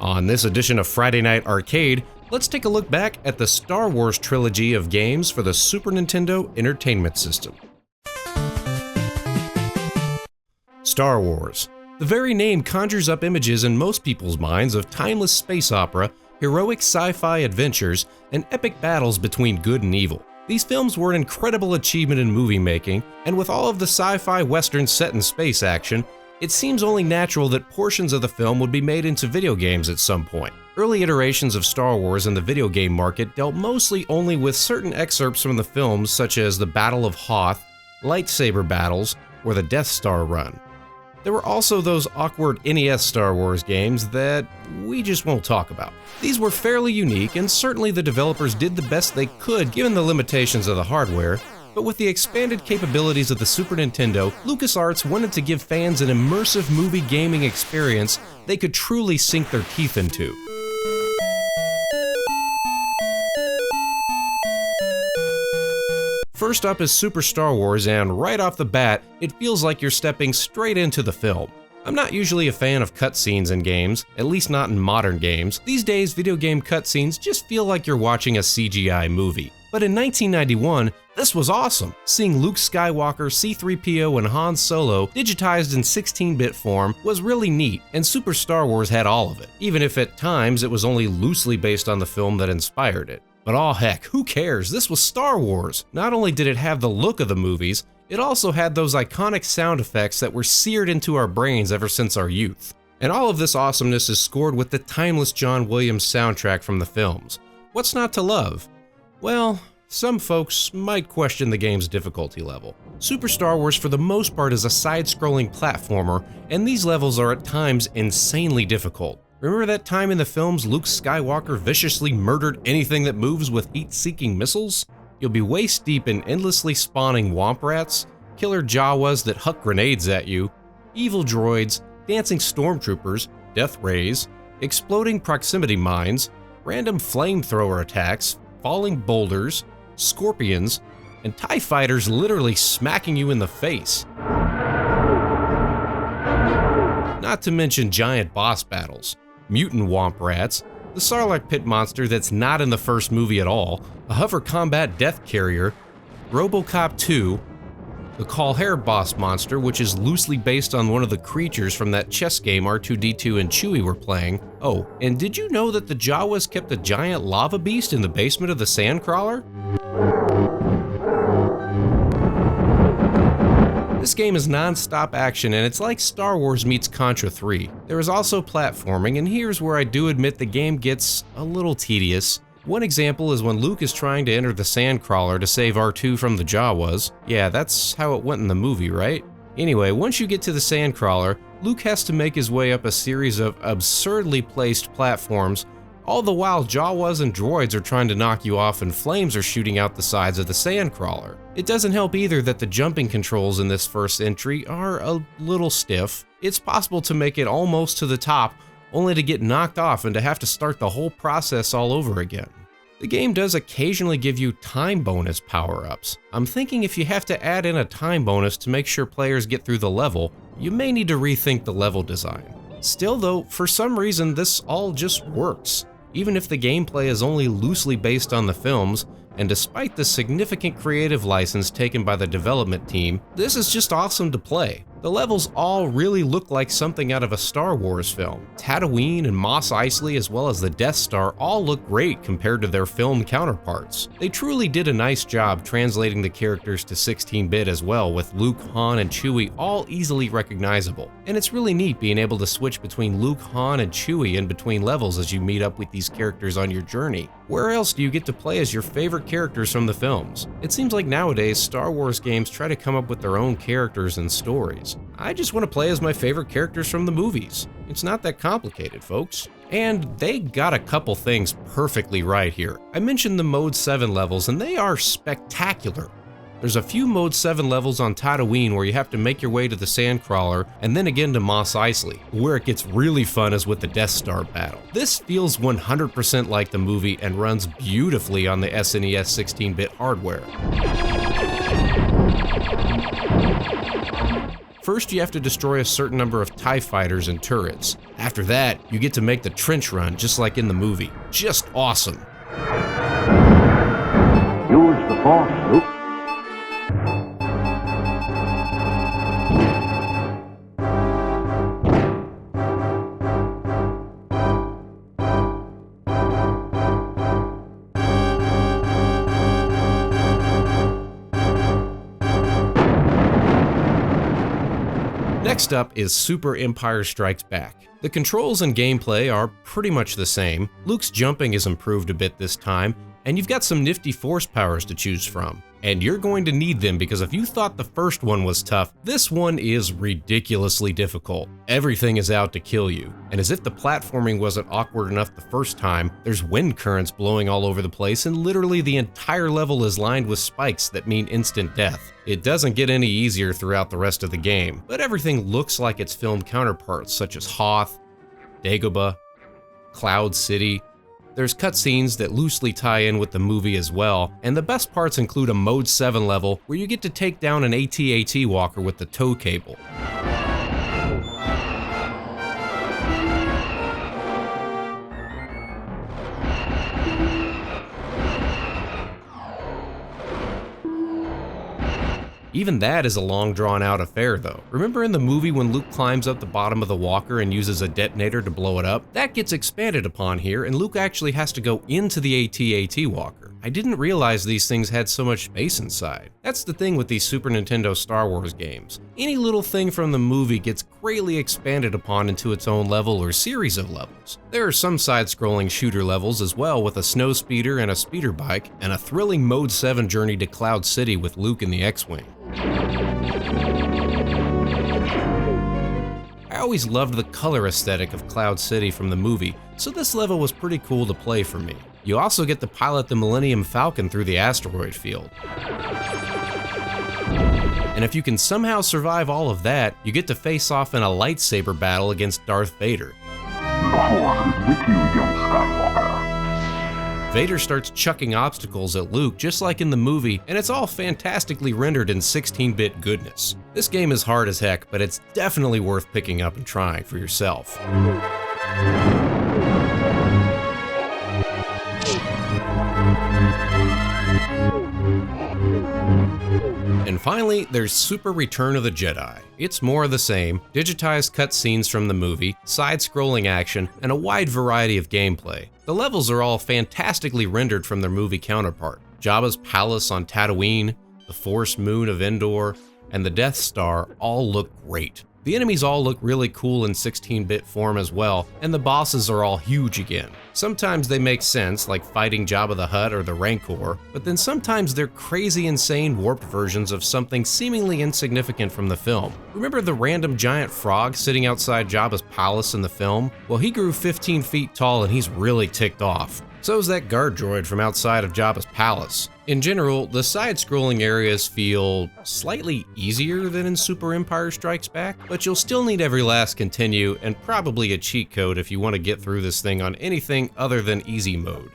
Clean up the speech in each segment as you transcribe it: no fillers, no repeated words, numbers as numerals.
On this edition of Friday Night Arcade, let's take a look back at the Star Wars Trilogy of games for the Super Nintendo Entertainment System. Star Wars. The very name conjures up images in most people's minds of timeless space opera, heroic sci-fi adventures, and epic battles between good and evil. These films were an incredible achievement in movie making, and with all of the sci-fi westerns set in space action, it seems only natural that portions of the film would be made into video games at some point. Early iterations of Star Wars in the video game market dealt mostly only with certain excerpts from the films such as the Battle of Hoth, lightsaber battles, or the Death Star run. There were also those awkward NES Star Wars games that we just won't talk about. These were fairly unique, and certainly the developers did the best they could given the limitations of the hardware, but with the expanded capabilities of the Super Nintendo, LucasArts wanted to give fans an immersive movie gaming experience they could truly sink their teeth into. First up is Super Star Wars, and right off the bat, it feels like you're stepping straight into the film. I'm not usually a fan of cutscenes in games, at least not in modern games. These days, video game cutscenes just feel like you're watching a CGI movie. But in 1991, this was awesome. Seeing Luke Skywalker, C-3PO, and Han Solo digitized in 16-bit form was really neat, and Super Star Wars had all of it, even if at times it was only loosely based on the film that inspired it. But aw heck, who cares? This was Star Wars! Not only did it have the look of the movies, it also had those iconic sound effects that were seared into our brains ever since our youth. And all of this awesomeness is scored with the timeless John Williams soundtrack from the films. What's not to love? Well, some folks might question the game's difficulty level. Super Star Wars for the most part is a side-scrolling platformer, and these levels are at times insanely difficult. Remember that time in the films Luke Skywalker viciously murdered anything that moves with heat-seeking missiles? You'll be waist-deep in endlessly spawning womp rats, killer Jawas that huck grenades at you, evil droids, dancing stormtroopers, death rays, exploding proximity mines, random flamethrower attacks, falling boulders, scorpions, and TIE fighters literally smacking you in the face. Not to mention giant boss battles, mutant womp rats, the Sarlacc pit monster that's not in the first movie at all, a hover combat death carrier, RoboCop 2, the Kalhair boss monster, which is loosely based on one of the creatures from that chess game R2-D2 and Chewie were playing. Oh, and did you know that the Jawas kept a giant lava beast in the basement of the Sandcrawler? This game is non-stop action, and it's like Star Wars meets Contra 3. There is also platforming, and here's where I do admit the game gets a little tedious. One example is when Luke is trying to enter the Sandcrawler to save R2 from the Jawas. Yeah, that's how it went in the movie, right? Anyway, once you get to the Sandcrawler, Luke has to make his way up a series of absurdly placed platforms, all the while Jawas and droids are trying to knock you off and flames are shooting out the sides of the Sandcrawler. It doesn't help either that the jumping controls in this first entry are a little stiff. It's possible to make it almost to the top, only to get knocked off and to have to start the whole process all over again. The game does occasionally give you time bonus power-ups. I'm thinking if you have to add in a time bonus to make sure players get through the level, you may need to rethink the level design. Still though, for some reason this all just works. Even if the gameplay is only loosely based on the films, and despite the significant creative license taken by the development team, this is just awesome to play. The levels all really look like something out of a Star Wars film. Tatooine and Mos Eisley as well as the Death Star all look great compared to their film counterparts. They truly did a nice job translating the characters to 16-bit as well, with Luke, Han, and Chewie all easily recognizable. And it's really neat being able to switch between Luke, Han, and Chewie in between levels as you meet up with these characters on your journey. Where else do you get to play as your favorite characters from the films? It seems like nowadays Star Wars games try to come up with their own characters and stories. I just want to play as my favorite characters from the movies. It's not that complicated, folks. And they got a couple things perfectly right here. I mentioned the Mode 7 levels, and they are spectacular. There's a few Mode 7 levels on Tatooine where you have to make your way to the Sandcrawler, and then again to Mos Eisley. Where it gets really fun is with the Death Star battle. This feels 100% like the movie and runs beautifully on the SNES 16-bit hardware. First, you have to destroy a certain number of TIE fighters and turrets. After that, you get to make the trench run just like in the movie. Just awesome. Use the Force, Luke. Next up is Super Empire Strikes Back. The controls and gameplay are pretty much the same. Luke's jumping is improved a bit this time, and you've got some nifty force powers to choose from. And you're going to need them because if you thought the first one was tough, this one is ridiculously difficult. Everything is out to kill you. And as if the platforming wasn't awkward enough the first time, there's wind currents blowing all over the place and literally the entire level is lined with spikes that mean instant death. It doesn't get any easier throughout the rest of the game, but everything looks like its film counterparts such as Hoth, Dagobah, Cloud City. There's cutscenes that loosely tie in with the movie as well, and the best parts include a Mode 7 level where you get to take down an AT-AT walker with the tow cable. Even that is a long drawn out affair though. Remember in the movie when Luke climbs up the bottom of the walker and uses a detonator to blow it up? That gets expanded upon here and Luke actually has to go into the AT-AT walker. I didn't realize these things had so much space inside. That's the thing with these Super Nintendo Star Wars games. Any little thing from the movie gets greatly expanded upon into its own level or series of levels. There are some side-scrolling shooter levels as well with a snow speeder and a speeder bike, and a thrilling Mode 7 journey to Cloud City with Luke in the X-Wing. I always loved the color aesthetic of Cloud City from the movie, so this level was pretty cool to play for me. You also get to pilot the Millennium Falcon through the asteroid field. And if you can somehow survive all of that, you get to face off in a lightsaber battle against Darth Vader. The Force is with you, young Skywalker. Vader starts chucking obstacles at Luke just like in the movie, and it's all fantastically rendered in 16-bit goodness. This game is hard as heck, but it's definitely worth picking up and trying for yourself. And finally, there's Super Return of the Jedi. It's more of the same, digitized cutscenes from the movie, side-scrolling action, and a wide variety of gameplay. The levels are all fantastically rendered from their movie counterpart. Jabba's palace on Tatooine, the Force Moon of Endor, and the Death Star all look great. The enemies all look really cool in 16-bit form as well, and the bosses are all huge again. Sometimes they make sense, like fighting Jabba the Hutt or the Rancor, but then sometimes they're crazy insane warped versions of something seemingly insignificant from the film. Remember the random giant frog sitting outside Jabba's palace in the film? Well, he grew 15 feet tall and he's really ticked off. So is that guard droid from outside of Jabba's palace. In general, the side-scrolling areas feel slightly easier than in Super Empire Strikes Back, but you'll still need every last continue and probably a cheat code if you want to get through this thing on anything other than easy mode.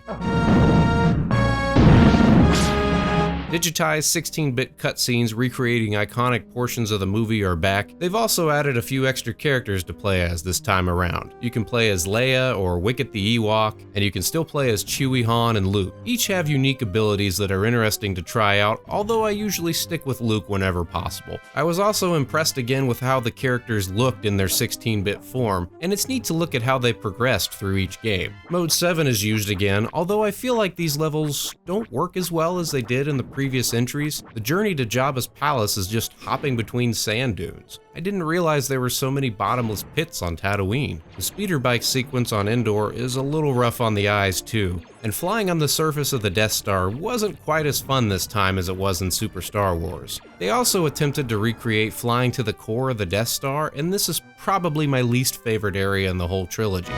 Digitized 16-bit cutscenes recreating iconic portions of the movie are back. They've also added a few extra characters to play as this time around. You can play as Leia or Wicket the Ewok, and you can still play as Chewie, Han, and Luke. Each have unique abilities that are interesting to try out, although I usually stick with Luke whenever possible. I was also impressed again with how the characters looked in their 16-bit form, and it's neat to look at how they progressed through each game. Mode 7 is used again, although I feel like these levels don't work as well as they did in the previous entries. The journey to Jabba's palace is just hopping between sand dunes. I didn't realize there were so many bottomless pits on Tatooine. The speeder bike sequence on Endor is a little rough on the eyes too, and flying on the surface of the Death Star wasn't quite as fun this time as it was in Super Star Wars. They also attempted to recreate flying to the core of the Death Star, and this is probably my least favorite area in the whole trilogy.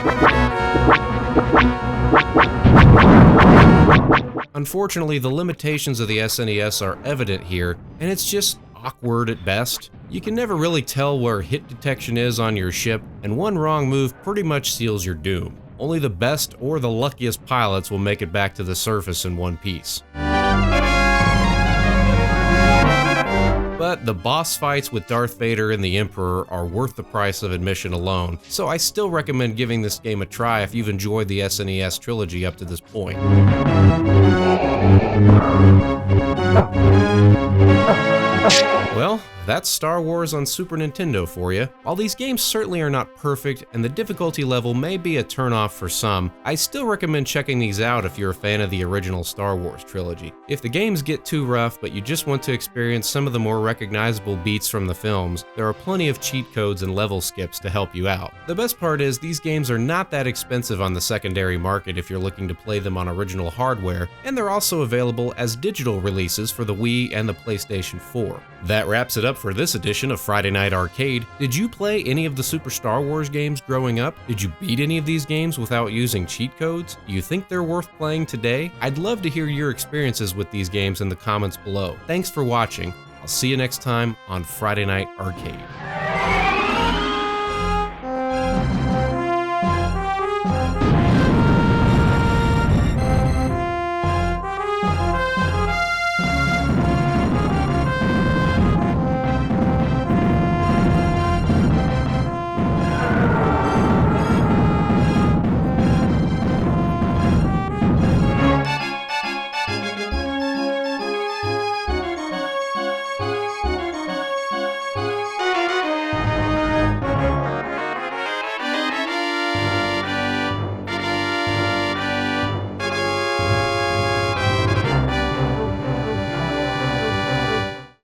Unfortunately, the limitations of the SNES are evident here, and it's just awkward at best. You can never really tell where hit detection is on your ship, and one wrong move pretty much seals your doom. Only the best or the luckiest pilots will make it back to the surface in one piece. But But the boss fights with Darth Vader and the Emperor are worth the price of admission alone, so I still recommend giving this game a try if you've enjoyed the SNES trilogy up to this point. Well, that's Star Wars on Super Nintendo for you. While these games certainly are not perfect and the difficulty level may be a turnoff for some, I still recommend checking these out if you're a fan of the original Star Wars trilogy. If the games get too rough but you just want to experience some of the more recognizable beats from the films, there are plenty of cheat codes and level skips to help you out. The best part is these games are not that expensive on the secondary market if you're looking to play them on original hardware, and they're also available as digital releases for the Wii and the PlayStation 4. That wraps it up for this edition of Friday Night Arcade. Did you play any of the Super Star Wars games growing up? Did you beat any of these games without using cheat codes? Do you think they're worth playing today? I'd love to hear your experiences with these games in the comments below. Thanks for watching. I'll see you next time on Friday Night Arcade.